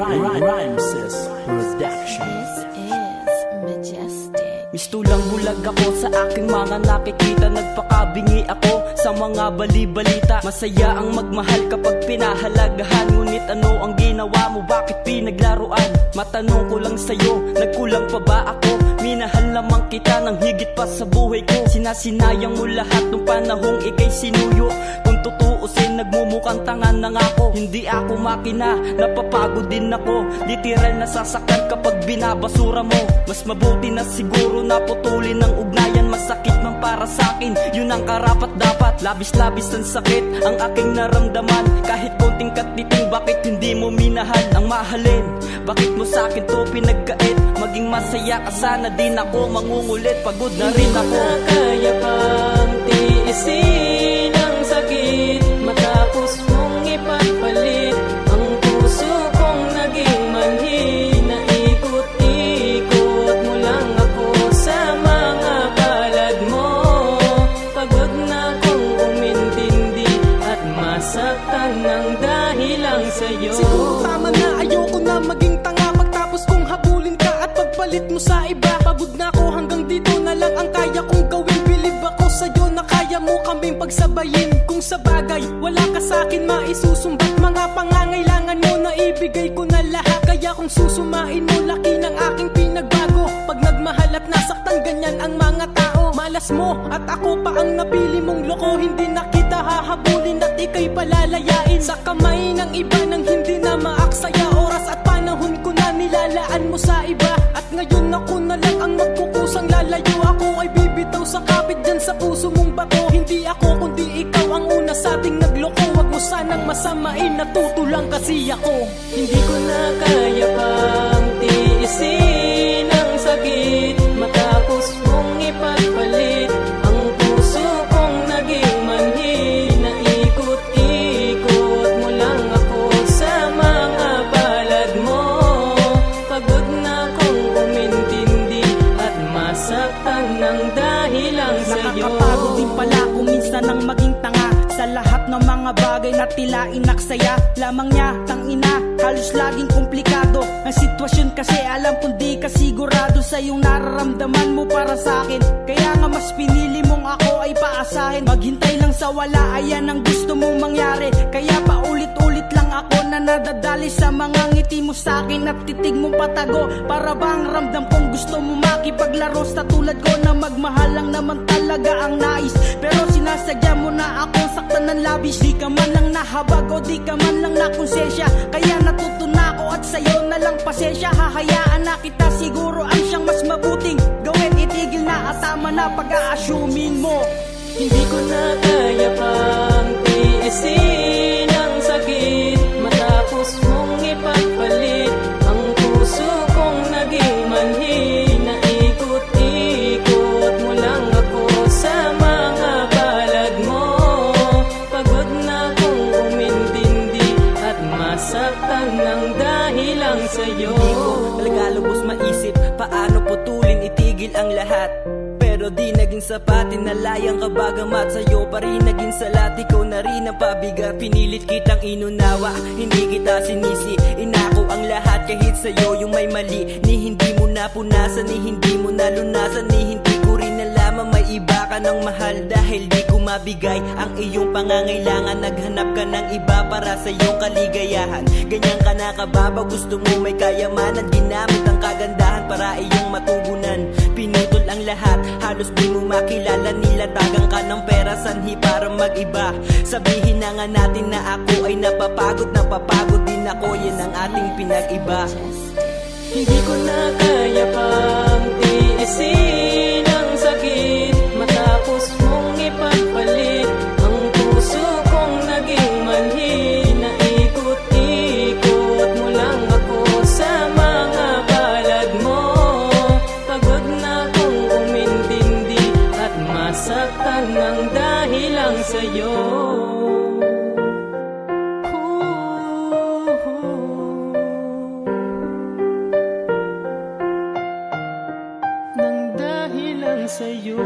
Rhymes Production. This is majestic. Mistulang bulag ako sa aking mga nakikita. Nagpakabingi ako sa mga bali-balita. Masaya ang magmahal kapag pinahalagahan. Ngunit ano ang ginawa mo? Bakit pinaglaruan? Matanong ko lang sa'yo, nagkulang pa ba ako? Minahal lamang kita ng higit pa sa buhay ko. Sinasinayang mo lahat nung panahong ikay sinuyo. Kung tutuusin, nagmumukhang tanga na nga ako. Hindi ako makina, napapagod din ako. Literal na sasaktan kapag binabasura mo. Mas mabuti na siguro na putulin ang ugnayan. Masakit man para sa'kin, yun ang karapat dapat. Labis-labis ang sakit ang aking naramdaman. Kahit konting katiting, bakit hindi mo minahal ang mahalin? Bakit mo sa'kin to pinagkait? Maging masaya ka sana, din ako mangungulit. Pagod na rin ako. Hindi ko na kaya pang tiisin ang sakit matapos mong ipagpalit ang puso kong naging manhina. Ikot-ikot mo lang ako sa mga palad mo. Pagod na akong umintindi at masaktan ng dahil lang sa'yo. Siguro tama na, ayoko na maging tanga. Pagtapos kong habulin ka at pagpalit mo sa iba. Pagod na ako, hanggang dito na lang ang kaya kong gawin. Bilib ako sa'yo na kaya mo kaming pagsabayin. Kung sa bagay, wala ka sa'kin maisusumbat. Mga pangangailangan mo na ibigay ko na lahat. Kaya kung susumain mo, laki ng aking pinagbago. Pag nagmahal at nasaktan, ganyan ang mga tao. Malas mo at ako pa ang napili mong loko. Hindi na kita hahabulin at ika'y palalayain sa kamay ng iba nang hindi na maaksaya. Oras at panahon ko na nilalaan mo sa iba. At ngayon ako na lang ang magkukusang lalayo. Ako ay bibitaw sa kapit dyan sa puso mong bato. Hindi ako kundi ikaw ang una sa ating nagloko. Wag mo sanang masamain, natutulang kasi ako. Hindi ko na kaya pang tiisin ang sakit matapos mong ipagpalit ang puso kong naging manhina. Ikot-ikot mo lang ako sa mga palad mo. Pagod na akong umintindi at masaktan ng dahil lang sa'yo. Nakakapagod din pala kung minsan ang maging tanga sa lahat ng mga bagay na tila inaksaya. Lamang niya, tangina, halos laging komplikado ang sitwasyon kasi alam kong di ka sigurado sa iyong nararamdaman mo para sa akin. Kaya nga mas pinili mong ako ay paasahin. Maghintay lang sa wala, ayan ang gusto mong mangyari. Kaya paulit-ulit lang ako na nadadali sa mga ngiti mo sa akin at titig mong patago. Para bang ramdam kong gusto mo makipaglaro sa tulad ko na magmahal lang naman talaga ang nais. Pero sinasadya mo na ako saktan ng labis. Di ka man lang nahabag o di ka man lang nakonsensya. Kaya natuto na ako at sa'yo na lang pasensya. Hahayaan na kita, siguro ang siyang mas mabuting gawin. Itigil na at tama na pag-a-assumin mo. Hindi ko na kaya pang tiisin ang sakit matapos mong ipagpalit ang puso kong naging manhina. Ikot-ikot mo lang ako sa mga palad mo. Pagod na akong umintindi at masaktan ng dahil lang sa'yo. Hindi ko talaga lubos maisip paano putulin, itigil ang lahat. Pero di naging sapat, inalayang ka bagamat sa'yo pa rin naging salat. Ikaw na rin ang pabigat, pinilit kitang inunawa. Hindi kita sinisi, inako ang lahat kahit sa'yo yung may mali. Ni hindi mo napunasan, ni hindi mo nalunasan, ni hindi ko rin nalaman may iba ka ng mahal. Dahil di ko mabigay ang iyong pangangailangan, naghanap ka ng iba para sa iyong kaligayahan. Ganyan ka na kababa, gusto mo may kayamanan. Ginamit ang kagandahan para iyong matugunan. Pinutol ang lahat, halos di mo makilala. Nilatagang ka ng pera, sanhi para mag-iba. Sabihin na nga natin na ako ay napapagod din ako. Yan ang ating pinag-iba. Hindi ko na kaya pang tiisin ang sakit matapos mong ipagpalit ang puso kong naging manhina. Ikot-ikot mo lang ako sa mga palad mo. Pagod na akong umintindi at masaktan ng dahil lang sa'yo. Nang dahil lang sa'yo.